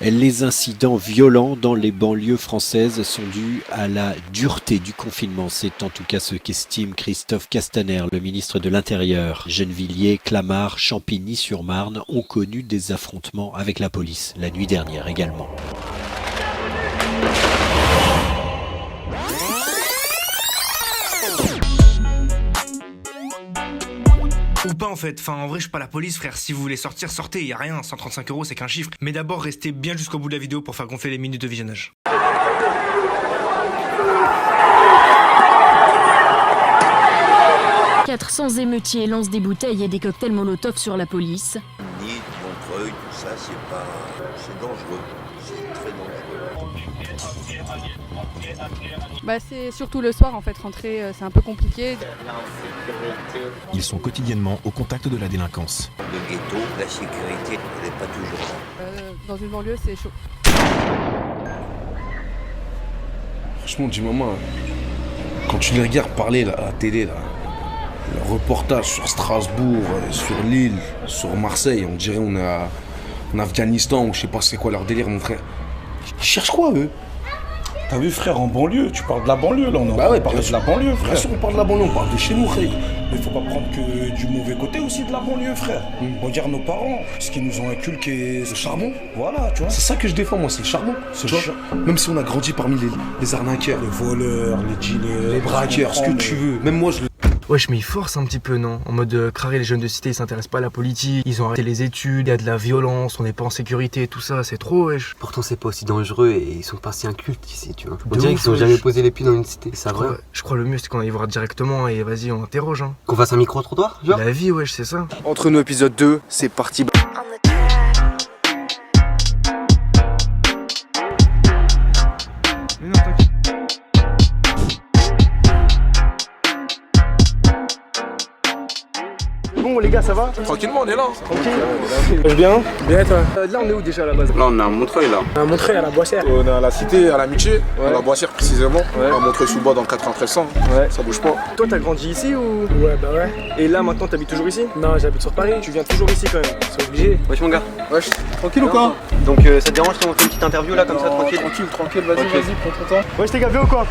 Les incidents violents dans les banlieues françaises sont dus à la dureté du confinement. C'est en tout cas ce qu'estime Christophe Castaner, le ministre de l'Intérieur. Gennevilliers, Clamart, Champigny-sur-Marne ont connu des affrontements avec la police la nuit dernière également. Ou pas en fait, en vrai je suis pas la police frère, si vous voulez sortir, sortez, y a rien, 135 € c'est qu'un chiffre. Mais d'abord restez bien jusqu'au bout de la vidéo pour faire gonfler les minutes de visionnage. Quatre sans-émeutiers lancent des bouteilles et des cocktails Molotov sur la police. Ni Montreuil, tout ça, c'est dangereux, c'est très dangereux. C'est surtout le soir en fait, rentrer c'est un peu compliqué. Ils sont quotidiennement au contact de la délinquance. Le ghetto, la sécurité, elle n'est pas toujours là. Dans une banlieue c'est chaud. Franchement, dis-maman, quand tu les regardes parler là, à la télé, là, le reportage sur Strasbourg, sur Lille, sur Marseille, on dirait on est en Afghanistan ou je sais pas c'est quoi leur délire, mon frère. Ils cherchent quoi, eux? T'as vu frère, en banlieue, tu parles de la banlieue là, on parle de la banlieue frère. Bien sûr on parle de la banlieue, on parle de chez nous, frère. Mais faut pas prendre que du mauvais côté aussi de la banlieue frère. Regarde nos parents, ce qu'ils nous ont inculqué, Le charbon, voilà tu vois. c'est ça que je défends moi, c'est le charbon. Même si on a grandi parmi les arnaqueurs, Les voleurs, les dealers, les braqueurs, ce que tu veux. Même moi je le... Wesh mais ils forcent un petit peu non? En mode Craré, les jeunes de cité ils s'intéressent pas à la politique, ils ont arrêté les études, il y a de la violence, on n'est pas en sécurité, tout ça, c'est trop wesh. Pourtant c'est pas aussi dangereux et ils sont pas si incultes ici, tu vois. On De dirait ouf, qu'ils ont wesh. jamais posé les pieds dans une cité, ça va. Je crois le mieux c'est qu'on aille voir directement et vas-y on interroge hein. Qu'on fasse un micro-trottoir, genre. La vie wesh c'est ça. Entre nous épisode 2, c'est parti. Bon les gars ça va? Tranquillement on est là. Tranquille. Bien? Bien toi? Là on est où déjà à la base? Là on est à Montreuil là. À Montreuil à la Boissière. On est à la cité, à l'amitié, Ouais. à la Boissière précisément, Ouais. à Montreuil-sous-Bois dans le 9300, Ouais. ça bouge pas. Toi t'as grandi ici ou? Ouais bah ouais. Et là maintenant t'habites toujours ici? Non j'habite sur Paris. Tu viens toujours ici quand même, c'est obligé. Wesh mon gars. Wesh, tranquille ou quoi? Donc ça te dérange si on fait une petite interview là comme ça, tranquille? Tranquille, vas-y, prends ton temps. Wesh t'es gavé ou quoi?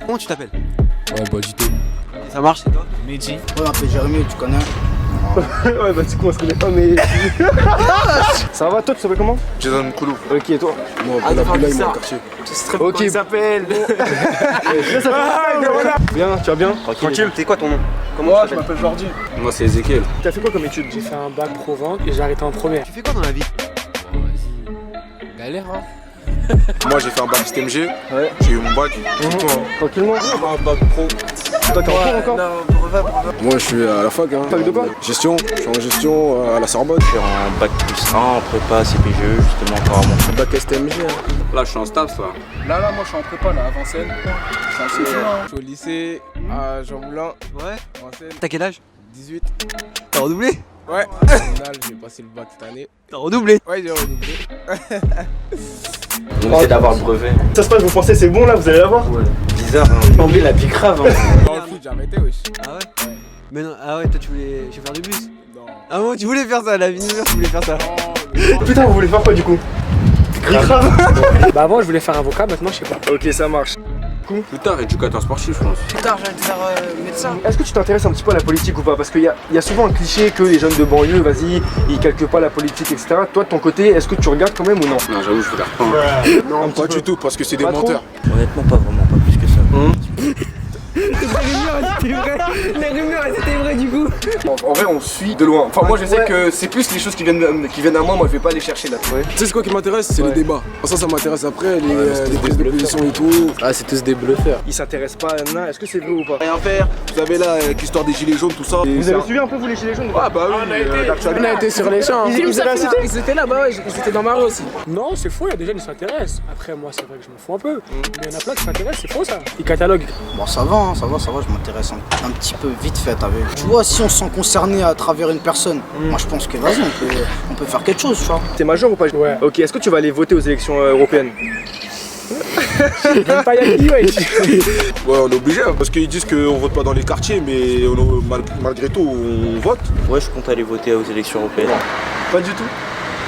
Comment tu t'appelles? Ouais bah du tout. Ça marche c'est toi? Mehdi. Ouais, un peu Jérémy, tu connais. Ouais bah du coup on se connaît pas mais... Ça va toi tu s'appelles comment? Jason Koulou. Ok et toi? Moi, Ah, Boulaboulaye, ça. mon quartier. C'est très Ok. il s'appelle. Bien, tu vas bien? Tranquille. C'est quoi ton nom? Comment Moi, tu je t'appelles? m'appelle Jordi. Moi c'est Ezekiel. T'as fait quoi comme étude? J'ai fait un bac pro vente et j'ai arrêté en première. Tu fais quoi dans la vie? Galère, hein? Moi j'ai fait un bac STMG, Ouais. j'ai eu mon bac. Tranquillement? Un bac pro. Toi t'es en cours encore? Moi je suis à la fac, hein. Fac de quoi? Gestion, je suis en gestion à la Sorbonne. Je suis en bac plus 1 en prépa CPGE justement par mon Bac STMG. Hein. Là je suis en STAPS là. Là, moi, je suis en prépa, là, à Vincennes. C'est assez dur, hein. Je suis au lycée, à Jean Moulin, Ouais. Vincennes. T'as quel âge? 18. T'as redoublé? Ouais. Final, j'ai passé le bac cette année. T'as redoublé? Ouais, j'ai redoublé. On essaie d'avoir le brevet. Ça se passe, vous pensez c'est bon là, vous allez l'avoir? Ouais. Bizarre hein. Tomber la pique grave hein. Dans le foot, j'ai arrêté, wesh. Ah ouais? Mais non, ah ouais toi tu voulais chauffeur de bus? Non. Ah bon tu voulais faire ça, la vie de mère tu voulais faire ça. Putain vous voulez faire quoi du coup? Grave. Bah avant je voulais faire avocat, maintenant je sais pas. Ok ça marche. Plus tard, éducateur sportif, je pense. Plus tard, j'ai envie de faire médecin. Est-ce que tu t'intéresses un petit peu à la politique ou pas? Parce qu'il y a souvent un cliché que les jeunes de banlieue, vas-y, ils calquent pas la politique, etc. Toi de ton côté, est-ce que tu regardes quand même ou non? Non, j'avoue, je regarde pas. Non, Pas du tout, parce que c'est des Pas trop. menteurs. Honnêtement pas vraiment, pas plus que ça. Les rumeurs elles étaient vraies du coup. En vrai, on suit de loin. Enfin, moi, je sais que c'est plus les choses qui viennent à moi, je vais pas les chercher là. Ouais. Tu sais, c'est quoi qui m'intéresse? C'est le débat. Ça m'intéresse après, les prises de position et tout. Ah, c'est tous des bluffeurs. Ils s'intéressent pas à Nana, est-ce que c'est vrai ou pas? Rien faire. Vous avez là, l'histoire des gilets jaunes, tout ça. Vous avez suivi un peu vous les gilets jaunes? Ah, bah oui, On a été sur les champs. Ils avaient incité? Ils étaient là, bah ouais, ils étaient dans ma rue aussi. Non, c'est faux, il y a des jeunes qui s'intéressent. Après, moi, c'est vrai que je m'en fous un peu. Mais il y en a plein qui s'intéressent, c'est faux ça. Ils cataloguent. Bon, ça va, hein, ça va, je m'intéresse un petit peu vite fait, t'as vu. Tu vois, si on se sent concerné à travers une personne, moi je pense que vas-y, on peut faire quelque chose, tu vois. T'es majeur ou pas? Ouais. Ok, est-ce que tu vas aller voter aux élections européennes? Même pas Yaki, ouais. Ouais, on est obligé, hein, parce qu'ils disent qu'on vote pas dans les quartiers, mais malgré tout, on vote. Ouais, je compte aller voter aux élections européennes. Pas du tout.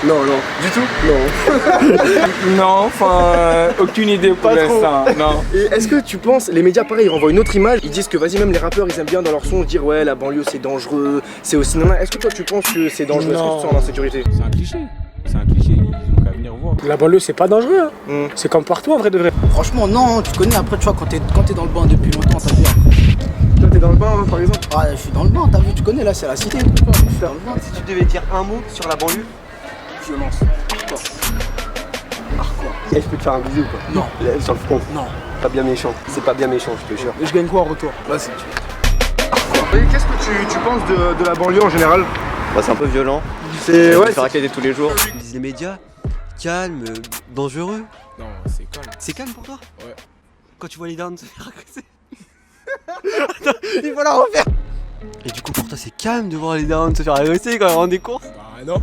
Non, du tout. Non. Non, enfin, aucune idée pour l'instant. Non. Et est-ce que tu penses, les médias pareil, ils renvoient une autre image, ils disent que vas-y, même les rappeurs, ils aiment bien dans leur son dire ouais, la banlieue c'est dangereux, c'est aussi nana. Est-ce que toi tu penses que c'est dangereux? Est-ce que tu te sens en insécurité? C'est un cliché. C'est un cliché, ils ont qu'à venir voir. La banlieue c'est pas dangereux, hein. C'est comme partout en vrai de vrai. Franchement, non, tu connais après, tu vois, quand t'es dans le bain depuis longtemps, t'as vu après. Toi t'es dans le bain, hein, par exemple? Ah, je suis dans le bain, t'as vu, tu connais, là c'est la cité. Tu vois, je suis dans le bain. Si tu devais dire un mot sur la banlieue, Violence. Hardcore. Et je peux te faire un bisou ou pas? Non. Sur le front? Non. Pas bien méchant. C'est pas bien méchant, je te jure. Et je gagne quoi en retour? Vas-y. Et qu'est-ce que tu penses de la banlieue en général? Bah, c'est un peu violent. C'est ouais. Ça raquette tous les jours. ils disent les médias, calme, dangereux. Non, c'est calme. C'est calme pour toi? Ouais. Quand tu vois les dards se faire agresser. Attends, il faut la refaire. Et du coup pour toi c'est calme de voir les dards se faire agresser quand ils rentrent des courses? Bah non.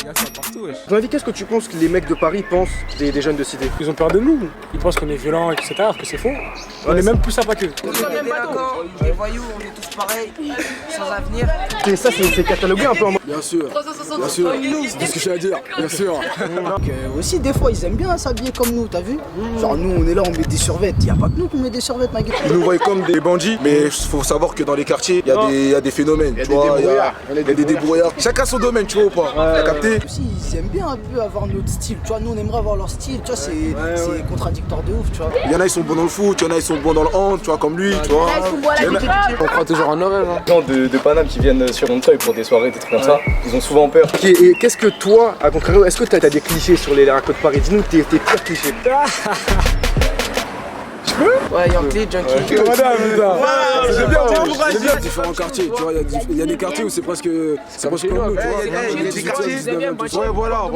Il y a ça partout, wesh. À ton avis, qu'est-ce que tu penses que les mecs de Paris pensent des jeunes de cité? Ils ont peur de nous. Ils pensent qu'on est violents, etc. Alors que c'est faux. On est même plus sympa qu'eux. Les voyous, on est tous pareils, sans avenir. Et ça, c'est catalogué un peu en mode. Bien sûr, bien sûr. C'est ce que j'ai à dire, bien sûr. Donc, aussi, des fois, ils aiment bien s'habiller comme nous, t'as vu? Genre, nous, on est là, on met des survêtements. Y'a pas que nous qui met des survêtements, ma gueule. Ils nous voient comme des bandits, mais il faut savoir que dans les quartiers, il y a des phénomènes. Il y a des débrouillards. Chacun son domaine, tu vois ou pas? T'as capté? Aussi, ils aiment bien un peu avoir notre style, tu vois. Nous, on aimerait avoir leur style, tu vois. C'est contradictoire de ouf, tu vois. Il y en a, ils sont bons dans le foot, il y en a, ils sont bons dans le hand, tu vois, comme lui, tu vois. On croit toujours en nos rêves. Les gens de Paname qui viennent sur Montreuil pour des soirées, des trucs comme ça, ils ont souvent peur. Ok, et qu'est-ce que toi, à contrario, est-ce que t'as des clichés sur les racontes de Paris? Dis-nous tes pires clichés. Ouais, Yankee, Junkie. C'est bien, différents quartiers, tu vois, il y a des quartiers où c'est presque comme nous, tu vois. Il y a des quartiers, ouais, voilà.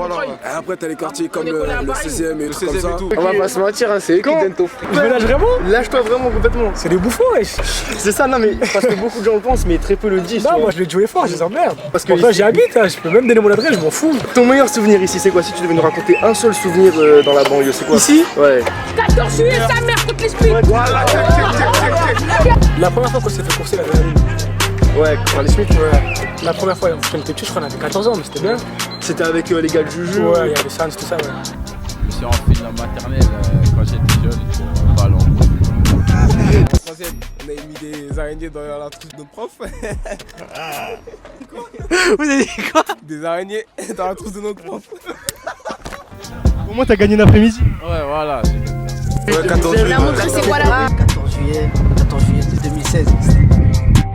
Et après t'as les quartiers comme le 16e et tout comme ça. On va pas se mentir, hein, c'est eux qui donnent ton fric. Je me lâche vraiment? Lâche-toi vraiment complètement. C'est des bouffons, wesh. C'est ça, non mais parce que beaucoup de gens le pensent, mais très peu le disent. Non, moi je vais jouer fort, je les emmerde. Parce que toi j'y habite, hein, je peux même donner mon adresse, je m'en fous. Ton meilleur souvenir ici, c'est quoi? Si tu devais nous raconter un seul souvenir dans la banlieue, c'est quoi? Ici? Ouais. 14 juillet, sa mère contre l'esprit. La première fois qu'on s'est fait courser la dernière ligne. Ouais, par les Smith, ouais. La première fois, quand on était petit, je crois qu'on avait 14 ans, mais c'était bien. C'était avec les gars de Juju. Ouais, il y avait Sans, tout ça, ouais. Je me suis rentré dans la maternelle quand j'étais jeune pour ballon. Troisième, on a mis des araignées dans la trousse de notre prof. Vous avez dit quoi? Des araignées dans la trousse de notre prof. Au moins, t'as gagné l'après-midi. Ouais, voilà. Ouais, 14 juillet. 14 juillet 2016.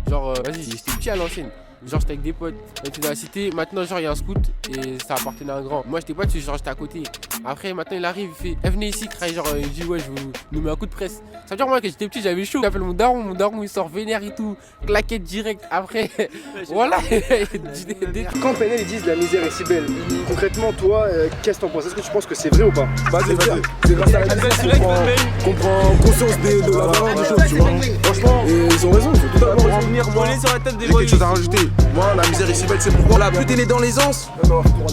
Genre, vas-y, j'étais petit à l'ancienne. Genre, j'étais avec des potes, on était dans la cité. Maintenant, genre, il y a un scout et ça appartenait à un grand. Moi, j'étais pas dessus, genre, j'étais à côté. Après, maintenant, il arrive, il fait, venez ici, genre, il dit, ouais, je vous nous mets un coup de presse. Ça veut dire, moi, que j'étais petit, j'avais chaud. J'appelle mon daron, il sort vénère et tout. Claquette direct. Après, voilà. Quand PNL ils disent la misère est si belle, concrètement, toi, qu'est-ce que t'en penses? Est-ce que tu penses que c'est vrai ou pas? C'est grâce à la musique qu'on prend conscience de la valeur des choses, tu vois. Franchement, et ils ont raison, il faut tout avoir raison. J'ai quelque chose à rajouter. Moi, la misère est si belle, c'est pourquoi la plus t'es né dans l'aisance.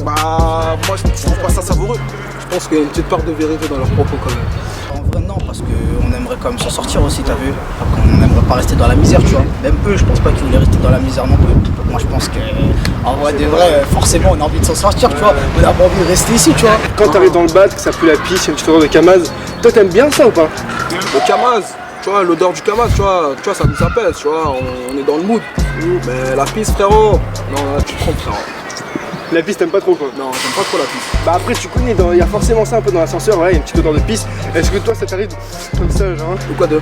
Bah, moi, je trouve pas ça savoureux. Je pense qu'il y a une petite part de vérité dans leurs propos quand même. En vrai non, parce qu'on aimerait quand même s'en sortir aussi, t'as vu. On n'aimerait pas rester dans la misère, tu vois. Même eux, je pense pas qu'ils voulaient rester dans la misère non plus. Donc moi je pense qu'en vrai de vrai, forcément on a envie de s'en sortir, tu vois. On a pas envie de rester ici, tu vois. Quand t'arrives dans le bat, que ça pue la pisse, il y a une petite odeur de Kamaz, toi t'aimes bien ça ou pas? Le Kamaz, tu vois, l'odeur du Kamaz, tu vois, ça nous apaise, tu vois, on est dans le mood. Mais la pisse, frérot, non, là, tu te trompes, frérot. La pisse t'aimes pas trop quoi? Non, j'aime pas trop la pisse. Bah après tu connais, il y a forcément ça un peu dans l'ascenseur, ouais, il y a une petite odeur de pisse. Est-ce que toi ça t'arrive comme ça genre? Ou quoi de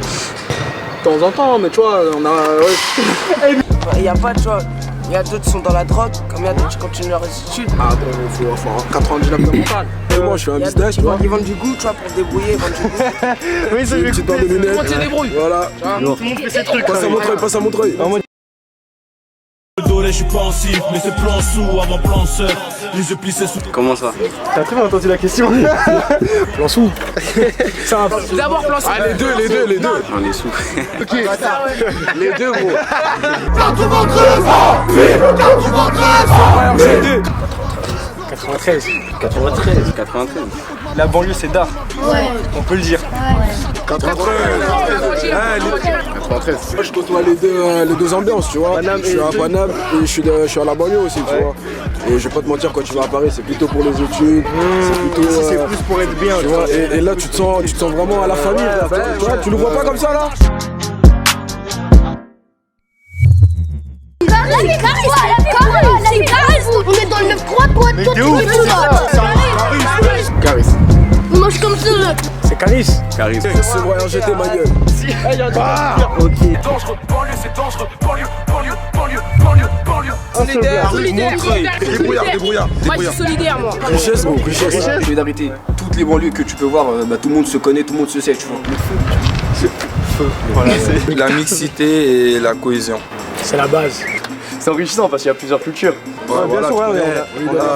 temps en temps, mais tu vois, on a... Ouais. Il y a pas, tu vois, il y a d'autres qui sont dans la drogue, comme il y a d'autres qui continuent leurs études. Ah bon, faut avoir 90 de mental. Et moi je fais un business, tu vois. Ils vendent du goût, tu vois, pour se débrouiller, ils vendent du goût. Oui, ça une petite paire de lunettes. Comment tu débrouilles? Voilà. Tout le monde fait ses trucs. Passe à Montreuil. Je suis pensif, mais c'est plan sous avant plan seul. Les yeux plissés sous. Comment ça? T'as très bien entendu la question. Plan sous. D'abord plan sous. Ah les deux. On est sous. Ok. Les deux gros. 93. 93. La banlieue, c'est d'art. Ouais. On peut le dire. 93. Moi, je côtoie les deux ambiances, tu vois. Je suis à Paname et je suis à la banlieue aussi, tu vois. Et je vais pas te mentir, quand tu vas à Paris, c'est plutôt pour les études. C'est plutôt. C'est plus pour être bien. Tu vois. Et là, tu te sens vraiment à la famille. Tu vois, tu le vois pas comme ça là? C'est Caris. On est dans le 9-3, toi, tu es où là? Caris. On mange comme ça. C'est Caris. Caris. Se voyant jeter ma gueule. Ok. Dangereux, banlieue, c'est dangereux. Banlieue. Débrouillard. Moi, je suis solidaire, moi. Richesse, gros, richesse. Solidarité. Toutes les banlieues que tu peux voir, tout le monde se connaît, tout le monde se sait, tu vois. Voilà, c'est la mixité et la cohésion. C'est la base. C'est enrichissant parce qu'il y a plusieurs cultures. Bien sûr,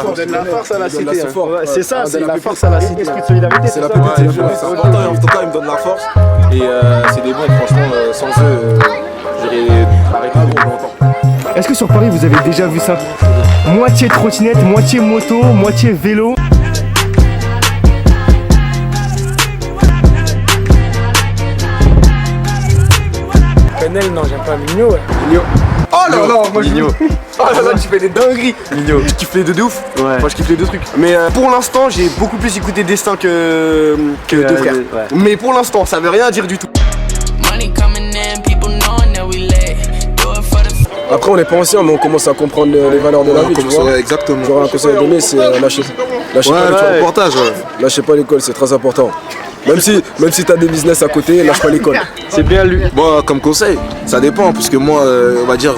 on donne la force à la cité. C'est ça, c'est la force à la cité. Esprit de solidarité, c'est la petite. En tout cas, ils me donnent la force. Et c'est des bons, franchement, sans eux, j'aurais arrêté depuis longtemps. Est-ce que sur Paris, vous avez déjà vu ça? Moitié trottinette, moitié moto, moitié vélo. Penel, non, j'aime pas Migno. Migno. Oh là là, moi Migno. Oh là là, tu fais des dingueries. Migno. Tu kiffes les deux de ouf. Ouais. Moi je kiffe les deux trucs. Mais pour l'instant j'ai beaucoup plus écouté Destin que deux frères. Ouais. Mais pour l'instant ça veut rien dire du tout. Après on n'est pas ancien mais on commence à comprendre les valeurs de la vie, tu vois. Exactement. J'aurais un conseil à donner, c'est lâcher pas l'école, c'est très important. Même si t'as des business à côté, lâche pas l'école. C'est bien lu. Bon, comme conseil, ça dépend, puisque moi, on va dire,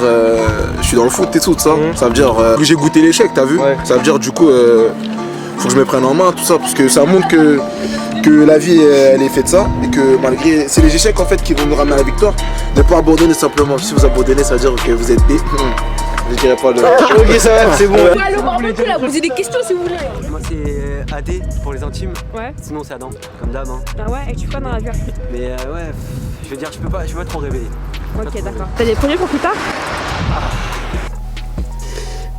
je suis dans le foot et tout ça. Ça veut dire que j'ai goûté l'échec, t'as vu? Ça veut dire du coup, faut que je me prenne en main, tout ça, parce que ça montre que la vie, elle est faite de ça, et que malgré, c'est les échecs en fait qui vont nous ramener à la victoire. Ne pas abandonner simplement. Si vous abandonnez, ça veut dire que vous êtes des. Je dirais pas le. Ok, ça va, c'est bon. Allô, barbecue, là, posez des questions si vous voulez. Moi c'est AD pour les intimes. Ouais. Sinon c'est Adam, comme d'hab. Hein. Ah ouais, et tu fais quoi dans la vie? Mais ouais, je veux dire, je peux pas trop révéler. Ok, d'accord. T'as des projets pour plus tard?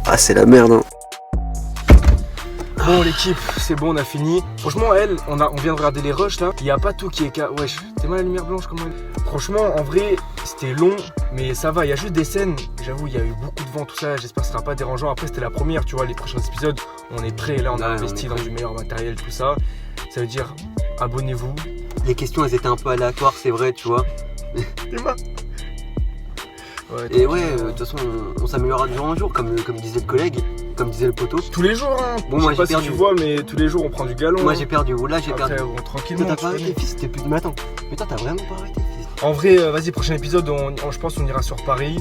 Ah, c'est la merde, hein. Bon l'équipe, c'est bon, on a fini. Franchement on vient de regarder les rushs là. Il n'y a pas tout qui est wesh, t'es mal la lumière blanche comment elle. Franchement en vrai c'était long mais ça va, il y a juste des scènes. J'avoue il y a eu beaucoup de vent tout ça, j'espère que ce sera pas dérangeant. Après c'était la première, tu vois, les prochains épisodes on est prêts, là on a investi dans du meilleur matériel, tout ça. Ça veut dire abonnez-vous. Les questions elles étaient un peu aléatoires, c'est vrai, tu vois. Ouais, et ouais, de toute façon on s'améliorera de jour en jour comme disait le collègue, comme disait le poteau. Tous les jours hein. Bon, moi je sais j'ai pas perdu. Si tu vois mais tous les jours on prend du galon. Moi j'ai perdu, là j'ai Après, perdu. Bon, tranquillement. Toi t'as pas arrêté fils, c'était plus de matin. Mais toi t'as vraiment pas arrêté fils. En vrai, vas-y, prochain épisode, je pense on ira sur Paris.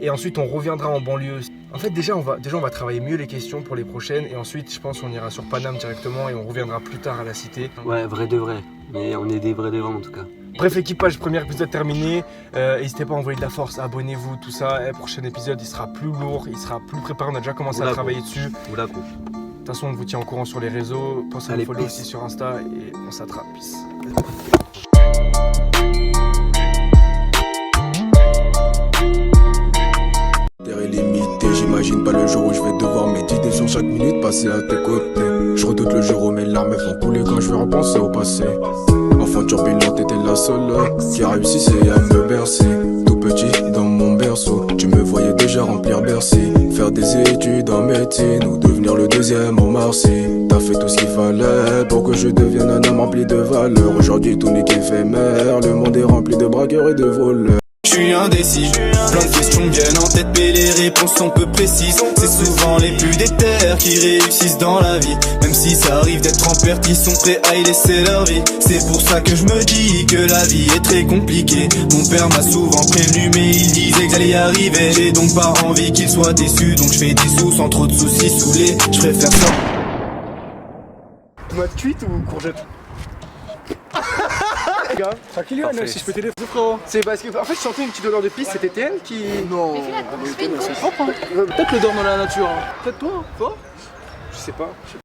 Et ensuite on reviendra en banlieue. En fait déjà on va travailler mieux les questions pour les prochaines. Et ensuite je pense on ira sur Paname directement et on reviendra plus tard à la cité. Ouais, vrai de vrai. Mais on est des vrais de vrais en tout cas. Bref équipage, premier épisode terminé. N'hésitez pas à envoyer de la force, abonnez-vous, tout ça. Prochain épisode il sera plus lourd, il sera plus préparé, on a déjà commencé à travailler dessus. Oula gros. De toute façon on vous tient au courant sur les réseaux. Pensez à nous follow aussi sur Insta et on s'attrape. Peace. Limité, j'imagine pas le jour où je vais devoir méditer sur chaque minute passée à tes côtés. Je redoute le jour où mes larmes vont couler quand je vais repenser au passé. Enfant turbulent, t'étais la seule qui a réussi à me bercer. Tout petit dans mon berceau, tu me voyais déjà remplir Bercy. Faire des études en médecine ou devenir le deuxième en Marcy. T'as fait tout ce qu'il fallait pour que je devienne un homme rempli de valeur. Aujourd'hui tout n'est qu'éphémère, le monde est rempli de braqueurs et de voleurs. Je suis indécis, plein de questions viennent en tête mais les réponses sont peu précises. C'est souvent les plus déter qui réussissent dans la vie. Même si ça arrive d'être en perte, ils sont prêts à y laisser leur vie. C'est pour ça que je me dis que la vie est très compliquée. Mon père m'a souvent prévenu mais il disait que j'allais y arriver. J'ai donc pas envie qu'il soit déçu, donc je fais des sous sans trop de soucis saoulés. Je préfère ça. Tomate cuite ou courgette? Tranquille, si je peux t'aider, frérot. C'est parce que, en fait, je sentais une petite odeur de pisse, c'était TN qui. Non, peut-être l'odeur dans la nature. Peut-être toi, Je sais pas.